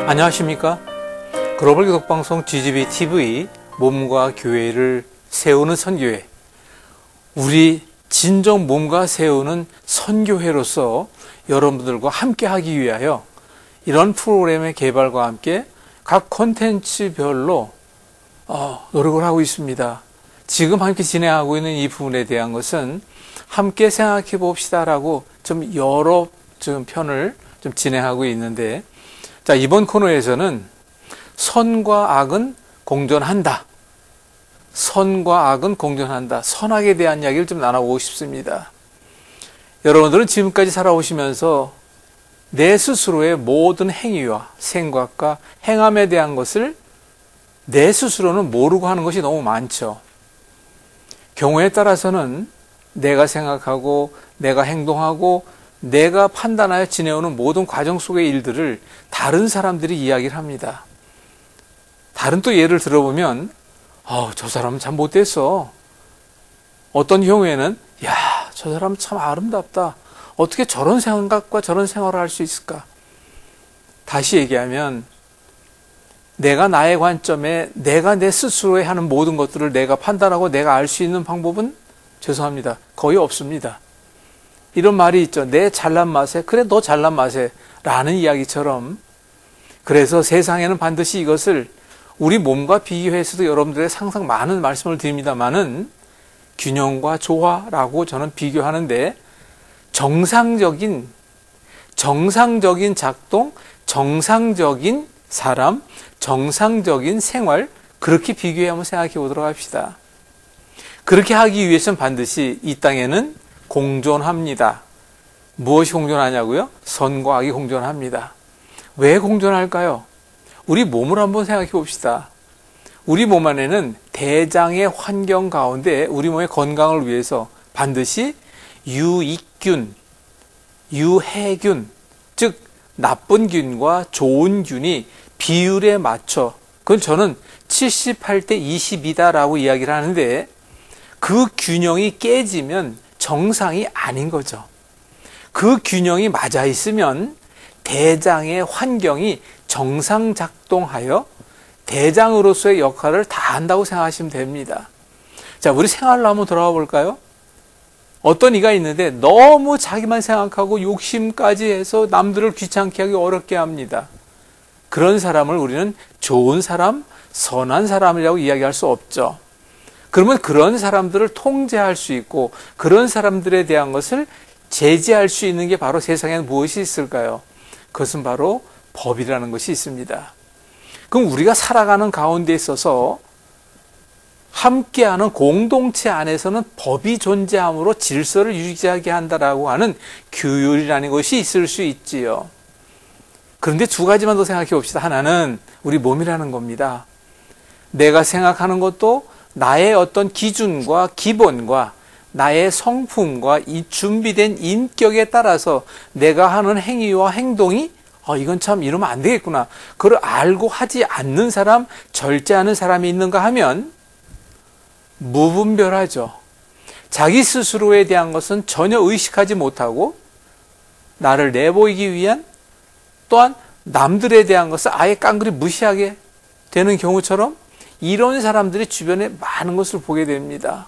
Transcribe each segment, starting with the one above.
안녕하십니까? 글로벌 기독방송 GGB TV 몸과 교회를 세우는 선교회, 우리 진정 몸과 세우는 선교회로서 여러분들과 함께 하기 위하여 이런 프로그램의 개발과 함께 각 콘텐츠별로 노력을 하고 있습니다. 지금 함께 진행하고 있는 이 부분에 대한 것은 함께 생각해 봅시다라고 좀 여러 편을 좀 진행하고 있는데, 자, 이번 코너에서는 선과 악은 공존한다. 선과 악은 공존한다. 선악에 대한 이야기를 좀 나눠보고 싶습니다. 여러분들은 지금까지 살아오시면서 내 스스로의 모든 행위와 생각과 행함에 대한 것을 내 스스로는 모르고 하는 것이 너무 많죠. 경우에 따라서는 내가 생각하고 내가 행동하고 내가 판단하여 지내오는 모든 과정 속의 일들을 다른 사람들이 이야기를 합니다. 다른 또 예를 들어보면 저 사람은 참 못됐어. 어떤 경우에는 저 사람은 참 아름답다. 어떻게 저런 생각과 저런 생활을 할 수 있을까? 다시 얘기하면 내가 나의 관점에 내가 내 스스로에 하는 모든 것들을 내가 판단하고 내가 알 수 있는 방법은 죄송합니다. 거의 없습니다. 이런 말이 있죠. 내 잘난 맛에, 그래 너 잘난 맛에 라는 이야기처럼, 그래서 세상에는 반드시 이것을 우리 몸과 비교해서도 여러분들의 항상 많은 말씀을 드립니다만은 균형과 조화라고 저는 비교하는데, 정상적인 작동, 정상적인 사람, 정상적인 생활, 그렇게 비교해 한번 생각해 보도록 합시다. 그렇게 하기 위해서는 반드시 이 땅에는 공존합니다. 무엇이 공존하냐고요? 선과 악이 공존합니다. 왜 공존할까요? 우리 몸을 한번 생각해 봅시다. 우리 몸 안에는 대장의 환경 가운데 우리 몸의 건강을 위해서 반드시 유익균, 유해균, 즉 나쁜 균과 좋은 균이 비율에 맞춰, 그건 저는 78대 22다라고 이야기를 하는데, 그 균형이 깨지면 정상이 아닌 거죠. 그 균형이 맞아 있으면 대장의 환경이 정상 작동하여 대장으로서의 역할을 다 한다고 생각하시면 됩니다. 자, 우리 생활로 한번 돌아와 볼까요? 어떤 이가 있는데 너무 자기만 생각하고 욕심까지 해서 남들을 귀찮게 하기 어렵게 합니다. 그런 사람을 우리는 좋은 사람, 선한 사람이라고 이야기할 수 없죠. 그러면 그런 사람들을 통제할 수 있고 그런 사람들에 대한 것을 제지할 수 있는 게 바로 세상에는 무엇이 있을까요? 그것은 바로 법이라는 것이 있습니다. 그럼 우리가 살아가는 가운데 있어서 함께하는 공동체 안에서는 법이 존재함으로 질서를 유지하게 한다라고 하는 규율이라는 것이 있을 수 있지요. 그런데 두 가지만 더 생각해 봅시다. 하나는 우리 몸이라는 겁니다. 내가 생각하는 것도 나의 어떤 기준과 기본과 나의 성품과 이 준비된 인격에 따라서 내가 하는 행위와 행동이 이건 참 이러면 안 되겠구나, 그걸 알고 하지 않는 사람, 절제하는 사람이 있는가 하면 무분별하죠. 자기 스스로에 대한 것은 전혀 의식하지 못하고 나를 내보이기 위한, 또한 남들에 대한 것을 아예 깡그리 무시하게 되는 경우처럼 이런 사람들이 주변에 많은 것을 보게 됩니다.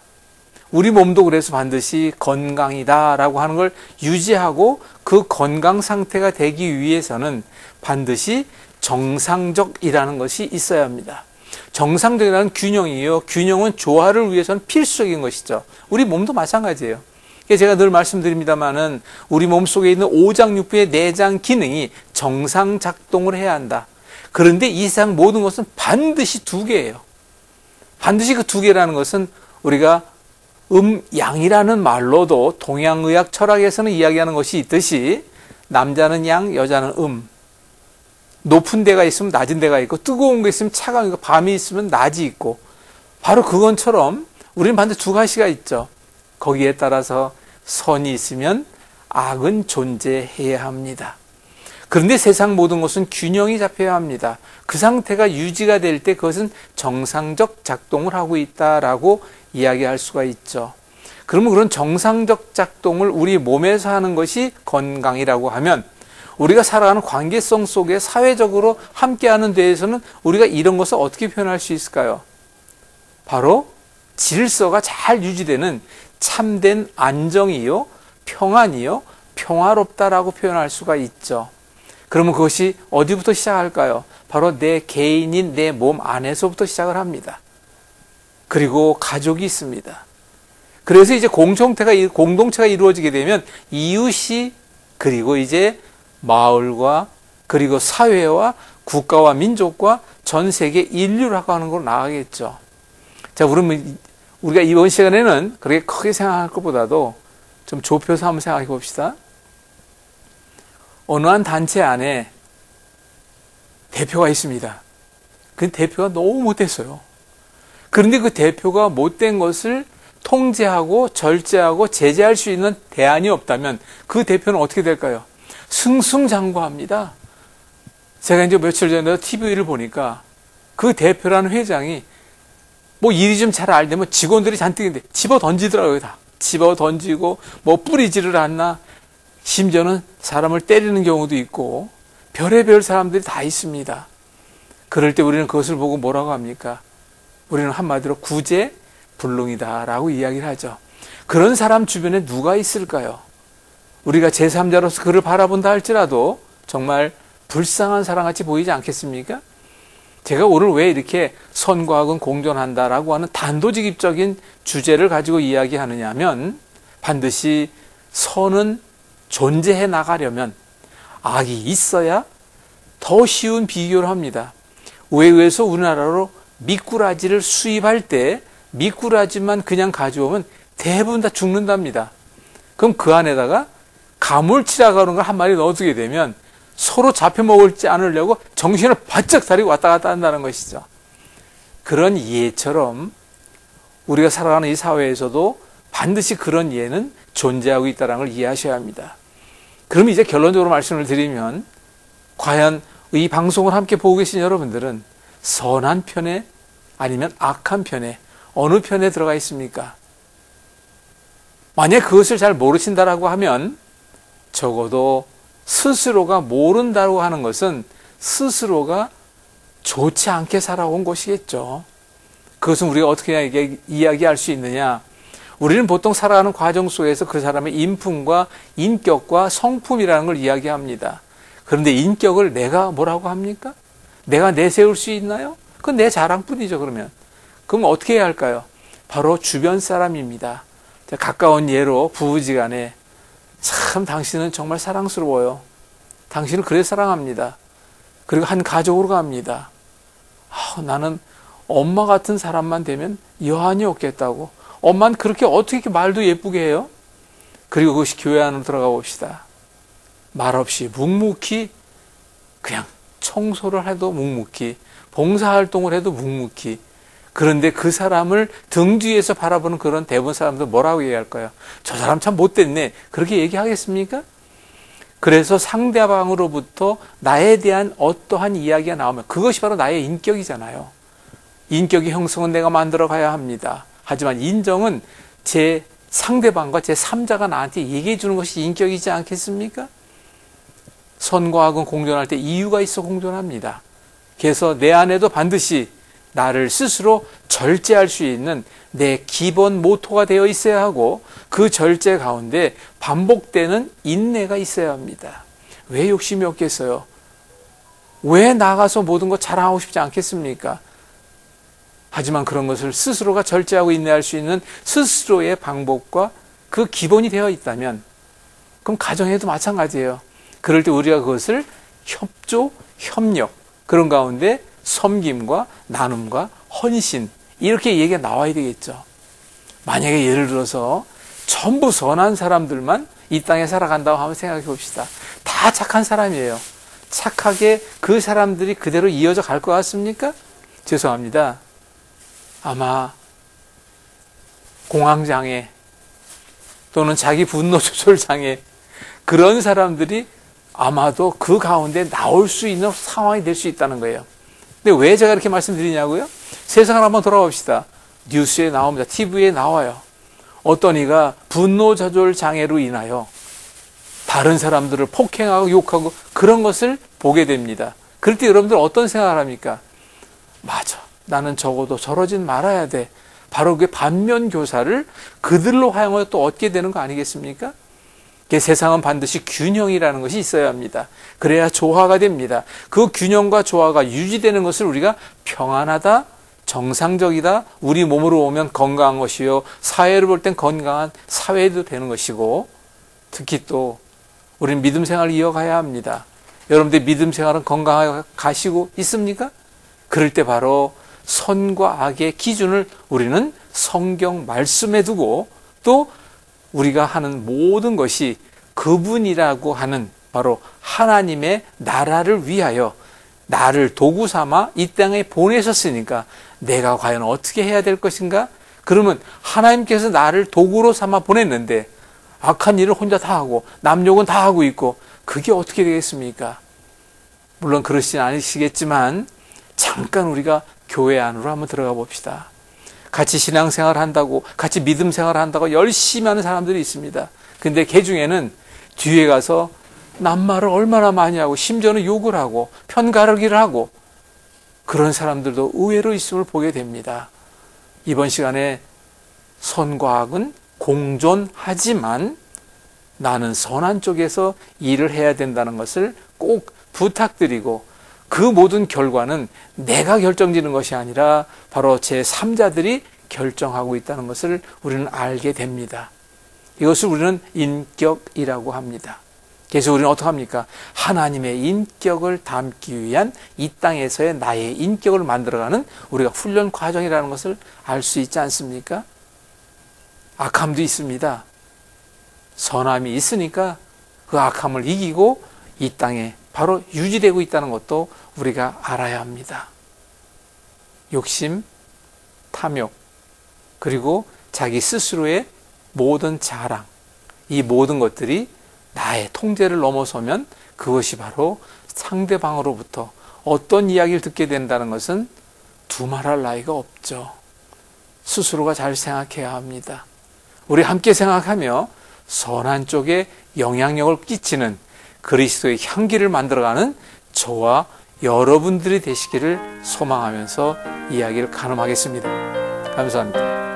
우리 몸도 그래서 반드시 건강이다라고 하는 걸 유지하고 그 건강 상태가 되기 위해서는 반드시 정상적이라는 것이 있어야 합니다. 정상적이라는 균형이요. 균형은 조화를 위해서는 필수적인 것이죠. 우리 몸도 마찬가지예요. 제가 늘 말씀드립니다만은 우리 몸 속에 있는 오장육부의 내장 기능이 정상 작동을 해야 한다. 그런데 이 세상 모든 것은 반드시 두 개예요. 반드시 그 두 개라는 것은 우리가 양이라는 말로도 동양의학 철학에서는 이야기하는 것이 있듯이 남자는 양, 여자는 높은 데가 있으면 낮은 데가 있고 뜨거운 게 있으면 차가운 거, 밤이 있으면 낮이 있고, 바로 그것처럼 우리는 반드시 두 가지가 있죠. 거기에 따라서 선이 있으면 악은 존재해야 합니다. 그런데 세상 모든 것은 균형이 잡혀야 합니다. 그 상태가 유지가 될 때 그것은 정상적 작동을 하고 있다라고 이야기할 수가 있죠. 그러면 그런 정상적 작동을 우리 몸에서 하는 것이 건강이라고 하면 우리가 살아가는 관계성 속에 사회적으로 함께하는 데에서는 우리가 이런 것을 어떻게 표현할 수 있을까요? 바로 질서가 잘 유지되는 참된 안정이요, 평안이요, 평화롭다라고 표현할 수가 있죠. 그러면 그것이 어디부터 시작할까요? 바로 내 개인인 내 몸 안에서부터 시작을 합니다. 그리고 가족이 있습니다. 그래서 이제 공동체가 이루어지게 되면 이웃이, 그리고 이제 마을과, 그리고 사회와 국가와 민족과 전 세계 인류라고 하는 걸로 나가겠죠. 자, 우리가 이번 시간에는 그렇게 크게 생각할 것보다도 좀 좁혀서 한번 생각해 봅시다. 어느 한 단체 안에 대표가 있습니다. 그 대표가 너무 못됐어요. 그런데 그 대표가 못된 것을 통제하고 절제하고 제재할 수 있는 대안이 없다면 그 대표는 어떻게 될까요? 승승장구합니다. 제가 이제 며칠 전에 TV를 보니까 그 대표라는 회장이 뭐 일이 좀 잘 알되면 직원들이 잔뜩인데 집어 던지더라고요. 다 집어 던지고 뭐 뿌리지를 않나, 심지어는 사람을 때리는 경우도 있고 별의별 사람들이 다 있습니다. 그럴 때 우리는 그것을 보고 뭐라고 합니까? 우리는 한마디로 구제불능이다라고 이야기를 하죠. 그런 사람 주변에 누가 있을까요? 우리가 제3자로서 그를 바라본다 할지라도 정말 불쌍한 사람같이 보이지 않겠습니까? 제가 오늘 왜 이렇게 선과 악은 공존한다라고 하는 단도직입적인 주제를 가지고 이야기하느냐 하면, 반드시 선은 존재해 나가려면 악이 있어야 더 쉬운 비교를 합니다. 외국에서 우리나라로 미꾸라지를 수입할 때 미꾸라지만 그냥 가져오면 대부분 다 죽는답니다. 그럼 그 안에다가 가물치라고 하는 걸 한 마리 넣어두게 되면 서로 잡혀 먹을지 않으려고 정신을 바짝 다리고 왔다 갔다 한다는 것이죠. 그런 예처럼 우리가 살아가는 이 사회에서도 반드시 그런 예는 존재하고 있다는 걸 이해하셔야 합니다. 그럼 이제 결론적으로 말씀을 드리면, 과연 이 방송을 함께 보고 계신 여러분들은 선한 편에 아니면 악한 편에 어느 편에 들어가 있습니까? 만약 그것을 잘 모르신다라고 하면 적어도 스스로가 모른다고 하는 것은 스스로가 좋지 않게 살아온 것이겠죠. 그것은 우리가 어떻게 이야기할 수 있느냐? 우리는 보통 살아가는 과정 속에서 그 사람의 인품과 인격과 성품이라는 걸 이야기합니다. 그런데 인격을 내가 뭐라고 합니까? 내가 내세울 수 있나요? 그건 내 자랑뿐이죠. 그럼 어떻게 해야 할까요? 바로 주변 사람입니다. 가까운 예로 부부지간에 참 당신은 정말 사랑스러워요. 당신을 그래 사랑합니다. 그리고 한 가족으로 갑니다. 나는 엄마 같은 사람만 되면 여한이 없겠다고. 엄마는 그렇게 어떻게 말도 예쁘게 해요? 그리고 그것이 교회 안으로 들어가 봅시다. 말없이 묵묵히, 그냥 청소를 해도 묵묵히, 봉사활동을 해도 묵묵히. 그런데 그 사람을 등 뒤에서 바라보는 그런 대부분 사람들 뭐라고 얘기할까요? 저 사람 참 못됐네. 그렇게 얘기하겠습니까? 그래서 상대방으로부터 나에 대한 어떠한 이야기가 나오면 그것이 바로 나의 인격이잖아요. 인격의 형성은 내가 만들어 가야 합니다. 하지만 인정은 제 상대방과 제 3자가 나한테 얘기해 주는 것이 인격이지 않겠습니까? 선과 악은 공존할 때 이유가 있어 공존합니다. 그래서 내 안에도 반드시 나를 스스로 절제할 수 있는 내 기본 모토가 되어 있어야 하고, 그 절제 가운데 반복되는 인내가 있어야 합니다. 왜 욕심이 없겠어요? 왜 나가서 모든 것 자랑하고 싶지 않겠습니까? 하지만 그런 것을 스스로가 절제하고 인내할 수 있는 스스로의 방법과 그 기본이 되어 있다면, 그럼 가정에도 마찬가지예요. 그럴 때 우리가 그것을 협조, 협력, 그런 가운데 섬김과 나눔과 헌신, 이렇게 얘기가 나와야 되겠죠. 만약에 예를 들어서 전부 선한 사람들만 이 땅에 살아간다고 한번 생각해 봅시다. 다 착한 사람이에요. 착하게 그 사람들이 그대로 이어져 갈 것 같습니까? 죄송합니다. 아마 공황장애 또는 자기 분노 조절 장애, 그런 사람들이 아마도 그 가운데 나올 수 있는 상황이 될 수 있다는 거예요. 근데 왜 제가 이렇게 말씀드리냐고요? 세상을 한번 돌아봅시다. 뉴스에 나옵니다. TV에 나와요. 어떤 이가 분노 조절 장애로 인하여 다른 사람들을 폭행하고 욕하고 그런 것을 보게 됩니다. 그럴 때 여러분들 어떤 생각을 합니까? 맞아, 나는 적어도 저러진 말아야 돼. 바로 그 반면 교사를 그들로 하여금 또 얻게 되는 거 아니겠습니까? 세상은 반드시 균형이라는 것이 있어야 합니다. 그래야 조화가 됩니다. 그 균형과 조화가 유지되는 것을 우리가 평안하다, 정상적이다, 우리 몸으로 오면 건강한 것이요, 사회를 볼 땐 건강한 사회도 되는 것이고, 특히 또 우리는 믿음 생활을 이어가야 합니다. 여러분들 믿음 생활은 건강하게 가시고 있습니까? 그럴 때 바로 선과 악의 기준을 우리는 성경 말씀에 두고, 또 우리가 하는 모든 것이 그분이라고 하는 바로 하나님의 나라를 위하여 나를 도구 삼아 이 땅에 보내셨으니까 내가 과연 어떻게 해야 될 것인가? 그러면 하나님께서 나를 도구로 삼아 보냈는데 악한 일을 혼자 다 하고 남욕은 다 하고 있고 그게 어떻게 되겠습니까? 물론 그러시진 않으시겠지만 잠깐 우리가 교회 안으로 한번 들어가 봅시다. 같이 신앙생활을 한다고, 같이 믿음 생활을 한다고 열심히 하는 사람들이 있습니다. 근데 그 중에는 뒤에 가서 낱말을 얼마나 많이 하고 심지어는 욕을 하고 편가르기를 하고 그런 사람들도 의외로 있음을 보게 됩니다. 이번 시간에 선과 악은 공존하지만 나는 선한 쪽에서 일을 해야 된다는 것을 꼭 부탁드리고, 그 모든 결과는 내가 결정지는 것이 아니라 바로 제3자들이 결정하고 있다는 것을 우리는 알게 됩니다. 이것을 우리는 인격이라고 합니다. 그래서 우리는 어떻게 합니까? 하나님의 인격을 담기 위한 이 땅에서의 나의 인격을 만들어가는 우리가 훈련 과정이라는 것을 알 수 있지 않습니까? 악함도 있습니다. 선함이 있으니까 그 악함을 이기고 이 땅에 바로 유지되고 있다는 것도 우리가 알아야 합니다. 욕심, 탐욕, 그리고 자기 스스로의 모든 자랑, 이 모든 것들이 나의 통제를 넘어서면 그것이 바로 상대방으로부터 어떤 이야기를 듣게 된다는 것은 두말할 나위가 없죠. 스스로가 잘 생각해야 합니다. 우리 함께 생각하며 선한 쪽에 영향력을 끼치는 그리스도의 향기를 만들어가는 저와 여러분들이 되시기를 소망하면서 이야기를 가늠하겠습니다. 감사합니다.